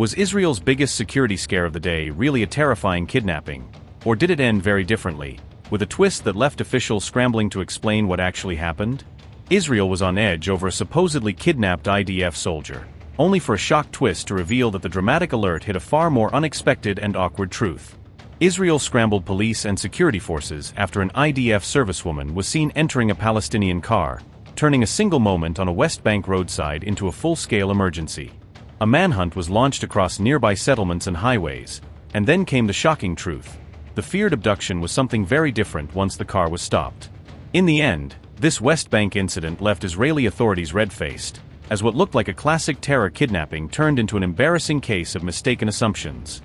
Was Israel's biggest security scare of the day really a terrifying kidnapping? Or did it end very differently, with a twist that left officials scrambling to explain what actually happened? Israel was on edge over a supposedly kidnapped IDF soldier, only for a shock twist to reveal that the dramatic alert hid a far more unexpected and awkward truth. Israel scrambled police and security forces after an IDF servicewoman was seen entering a Palestinian car, turning a single moment on a West Bank roadside into a full-scale emergency. A manhunt was launched across nearby settlements and highways, and then came the shocking truth. The feared abduction was something very different once the car was stopped. In the end, this West Bank incident left Israeli authorities red-faced, as what looked like a classic terror kidnapping turned into an embarrassing case of mistaken assumptions.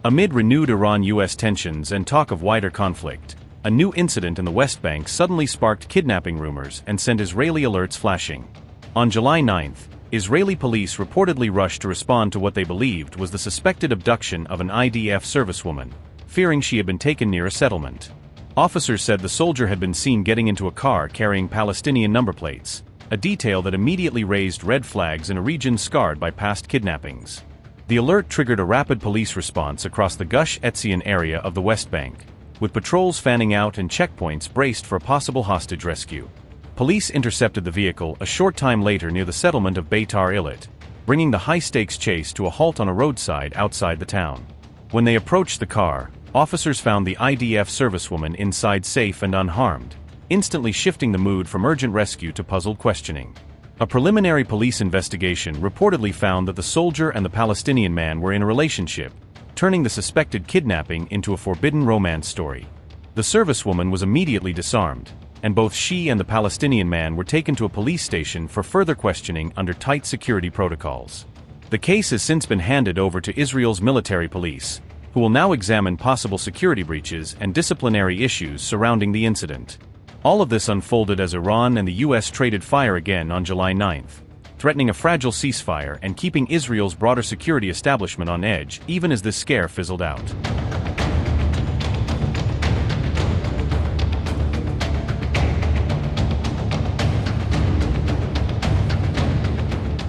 Amid renewed Iran-US tensions and talk of wider conflict, a new incident in the West Bank suddenly sparked kidnapping rumors and sent Israeli alerts flashing. On July 9th, Israeli police reportedly rushed to respond to what they believed was the suspected abduction of an IDF servicewoman, fearing she had been taken near a settlement. Officers said the soldier had been seen getting into a car carrying Palestinian number plates, a detail that immediately raised red flags in a region scarred by past kidnappings. The alert triggered a rapid police response across the Gush Etzion area of the West Bank, with patrols fanning out and checkpoints braced for a possible hostage rescue. Police intercepted the vehicle a short time later near the settlement of Beitar Illit, bringing the high-stakes chase to a halt on a roadside outside the town. When they approached the car, officers found the IDF servicewoman inside safe and unharmed, instantly shifting the mood from urgent rescue to puzzled questioning. A preliminary police investigation reportedly found that the soldier and the Palestinian man were in a relationship, turning the suspected kidnapping into a forbidden romance story. The servicewoman was immediately disarmed, and both she and the Palestinian man were taken to a police station for further questioning under tight security protocols. The case has since been handed over to Israel's military police, who will now examine possible security breaches and disciplinary issues surrounding the incident. All of this unfolded as Iran and the US traded fire again on July 9th, threatening a fragile ceasefire and keeping Israel's broader security establishment on edge even as this scare fizzled out.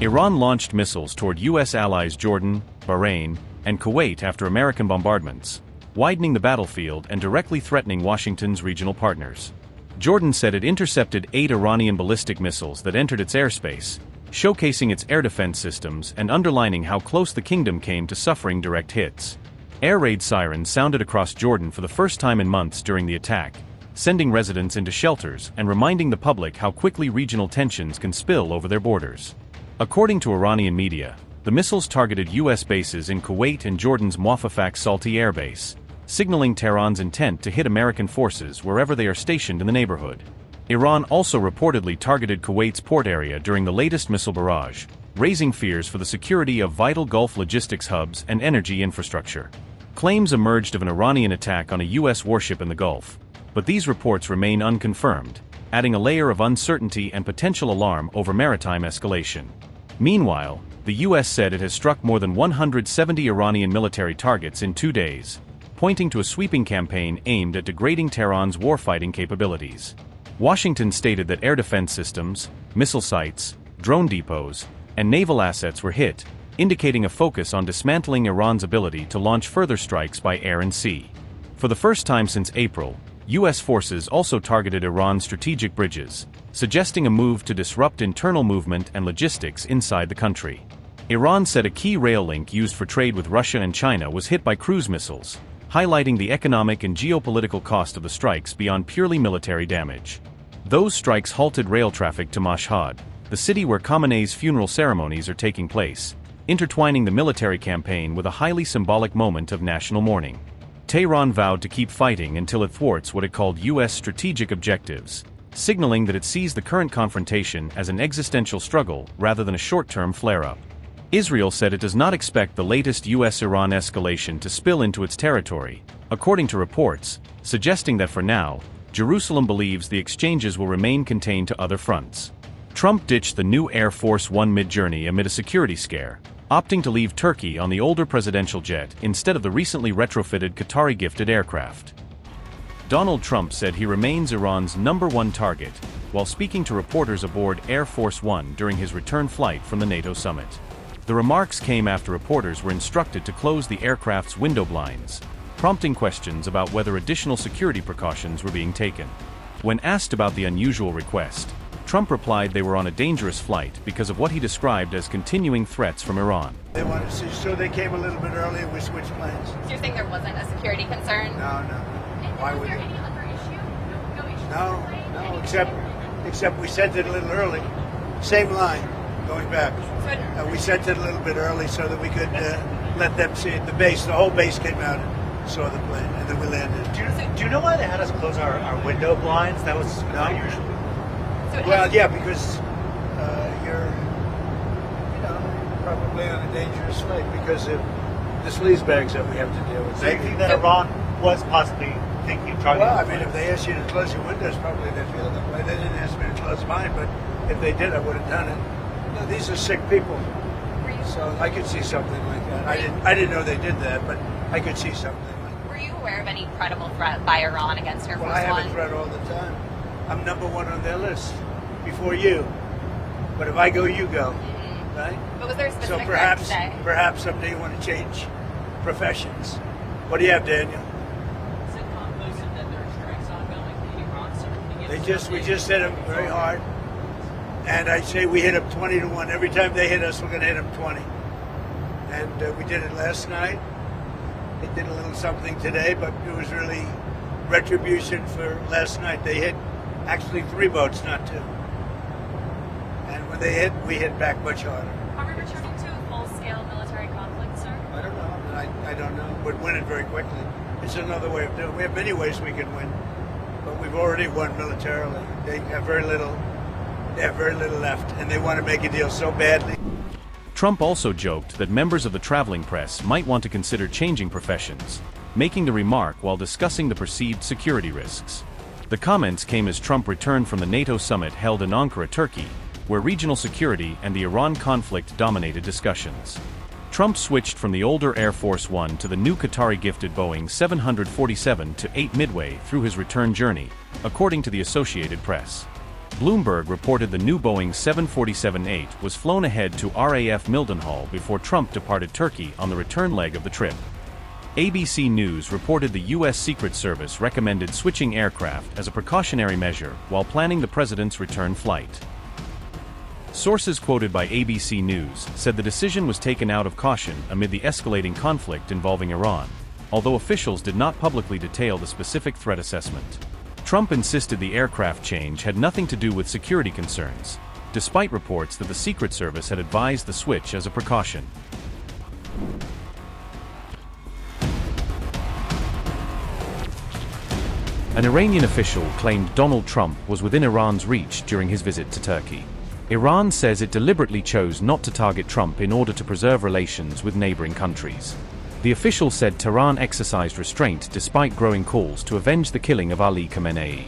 Iran launched missiles toward US allies Jordan, Bahrain, and Kuwait after American bombardments, widening the battlefield and directly threatening Washington's regional partners. Jordan said it intercepted 8 Iranian ballistic missiles that entered its airspace, showcasing its air defense systems and underlining how close the kingdom came to suffering direct hits. Air raid sirens sounded across Jordan for the first time in months during the attack, sending residents into shelters and reminding the public how quickly regional tensions can spill over their borders. According to Iranian media, the missiles targeted U.S. bases in Kuwait and Jordan's Muwafaq Salti Air Base, signaling Tehran's intent to hit American forces wherever they are stationed in the neighborhood. Iran also reportedly targeted Kuwait's port area during the latest missile barrage, raising fears for the security of vital Gulf logistics hubs and energy infrastructure. Claims emerged of an Iranian attack on a U.S. warship in the Gulf, but these reports remain unconfirmed, adding a layer of uncertainty and potential alarm over maritime escalation. Meanwhile, the U.S. said it has struck more than 170 Iranian military targets in 2 days, pointing to a sweeping campaign aimed at degrading Tehran's warfighting capabilities. Washington stated that air defense systems, missile sites, drone depots, and naval assets were hit, indicating a focus on dismantling Iran's ability to launch further strikes by air and sea. For the first time since April, U.S. forces also targeted Iran's strategic bridges, suggesting a move to disrupt internal movement and logistics inside the country. Iran said a key rail link used for trade with Russia and China was hit by cruise missiles, highlighting the economic and geopolitical cost of the strikes beyond purely military damage. Those strikes halted rail traffic to Mashhad, the city where Khamenei's funeral ceremonies are taking place, intertwining the military campaign with a highly symbolic moment of national mourning. Tehran vowed to keep fighting until it thwarts what it called U.S. strategic objectives, signaling that it sees the current confrontation as an existential struggle rather than a short-term flare-up. Israel said it does not expect the latest U.S.-Iran escalation to spill into its territory, according to reports, suggesting that for now, Jerusalem believes the exchanges will remain contained to other fronts. Trump ditched the new Air Force One mid-journey amid a security scare, opting to leave Turkey on the older presidential jet instead of the recently retrofitted Qatari-gifted aircraft. Donald Trump said he remains Iran's #1 target, while speaking to reporters aboard Air Force One during his return flight from the NATO summit. The remarks came after reporters were instructed to close the aircraft's window blinds, prompting questions about whether additional security precautions were being taken. When asked about the unusual request, Trump replied they were on a dangerous flight because of what he described as continuing threats from Iran. They wanted to see, so they came a little bit early and we switched planes. So you're saying there wasn't a security concern? No. And Why was would there they? any other issue? No issue? No, except we sent it a little early. Same line, going back. We sent it a little bit early so that we could let them see it. The whole base came out and saw the plane, and then we landed. Do you know why they had us close our window blinds? That was unusual. Well, yeah, because you're, probably on a dangerous flight because of the sleazebags that we have to deal with. So you think that Iran was possibly thinking of targeting? Well, I mean, if they asked you to close your windows, probably they'd feel that way. They didn't ask me to close mine, but if they did, I would have done it. These are sick people, so I could see something like that. I didn't know they did that, but I could see something like that. Were you aware of any credible threat by Iran against Air Force Well, I have One? a threat all the time. I'm number one on their list before you. But if I go, you go, right? But was there a specific So threat today? perhaps someday you want to change professions. What do you have, Daniel? CENTCOM posted that there are strikes ongoing in Iran, so can you give us an We update? just hit them very hard, and I say we hit them 20-1. Every time they hit us, we're going to hit them 20. And we did it last night. They did a little something today, but it was really retribution for last night. They hit actually 3 boats, not 2. And when they hit, we hit back much harder. Are we returning to a full-scale military conflict, sir? I don't know. I don't know. We'd win it very quickly. It's another way of doing it. We have many ways we can win, but we've already won militarily. They have very little. They have very little left, and they want to make a deal so badly. Trump also joked that members of the traveling press might want to consider changing professions, making the remark while discussing the perceived security risks. The comments came as Trump returned from the NATO summit held in Ankara, Turkey, where regional security and the Iran conflict dominated discussions. Trump switched from the older Air Force One to the new Qatari-gifted Boeing 747-8 midway through his return journey, according to the Associated Press. Bloomberg reported the new Boeing 747-8 was flown ahead to RAF Mildenhall before Trump departed Turkey on the return leg of the trip. ABC News reported the U.S. Secret Service recommended switching aircraft as a precautionary measure while planning the president's return flight. Sources quoted by ABC News said the decision was taken out of caution amid the escalating conflict involving Iran, although officials did not publicly detail the specific threat assessment. Trump insisted the aircraft change had nothing to do with security concerns, despite reports that the Secret Service had advised the switch as a precaution. An Iranian official claimed Donald Trump was within Iran's reach during his visit to Turkey. Iran says it deliberately chose not to target Trump in order to preserve relations with neighboring countries. The official said Tehran exercised restraint despite growing calls to avenge the killing of Ali Khamenei.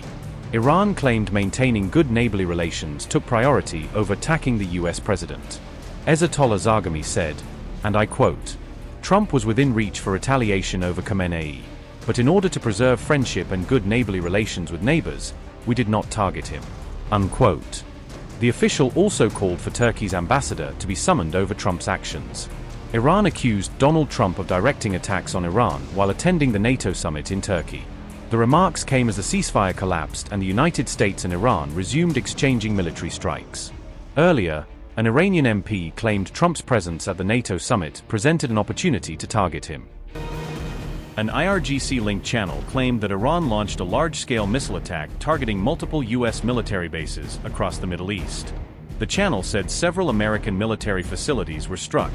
Iran claimed maintaining good neighborly relations took priority over attacking the US president. Ayatollah Zaghami said, and I quote, "Trump was within reach for retaliation over Khamenei, but in order to preserve friendship and good neighborly relations with neighbors, we did not target him." Unquote. The official also called for Turkey's ambassador to be summoned over Trump's actions. Iran accused Donald Trump of directing attacks on Iran while attending the NATO summit in Turkey. The remarks came as the ceasefire collapsed and the United States and Iran resumed exchanging military strikes. Earlier, an Iranian MP claimed Trump's presence at the NATO summit presented an opportunity to target him. An IRGC-linked channel claimed that Iran launched a large-scale missile attack targeting multiple U.S. military bases across the Middle East. The channel said several American military facilities were struck,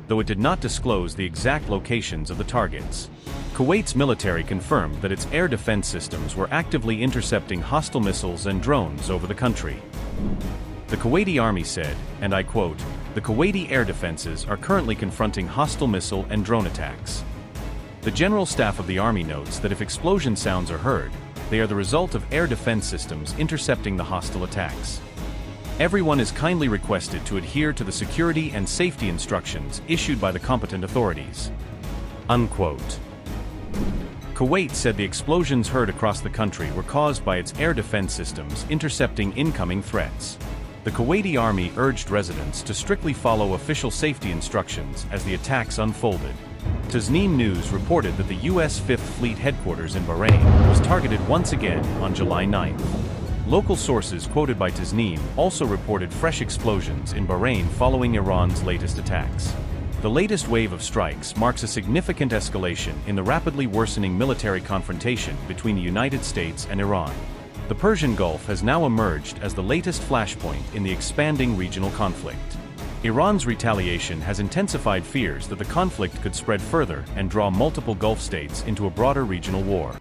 though it did not disclose the exact locations of the targets. Kuwait's military confirmed that its air defense systems were actively intercepting hostile missiles and drones over the country. The Kuwaiti army said, and I quote, "The Kuwaiti air defenses are currently confronting hostile missile and drone attacks." The General Staff of the Army notes that if explosion sounds are heard, they are the result of air defense systems intercepting the hostile attacks. Everyone is kindly requested to adhere to the security and safety instructions issued by the competent authorities. Unquote. Kuwait said the explosions heard across the country were caused by its air defense systems intercepting incoming threats. The Kuwaiti army urged residents to strictly follow official safety instructions as the attacks unfolded. Tasneem News reported that the U.S. Fifth Fleet headquarters in Bahrain was targeted once again on July 9th. Local sources quoted by Tasneem also reported fresh explosions in Bahrain following Iran's latest attacks. The latest wave of strikes marks a significant escalation in the rapidly worsening military confrontation between the United States and Iran. The Persian Gulf has now emerged as the latest flashpoint in the expanding regional conflict. Iran's retaliation has intensified fears that the conflict could spread further and draw multiple Gulf states into a broader regional war.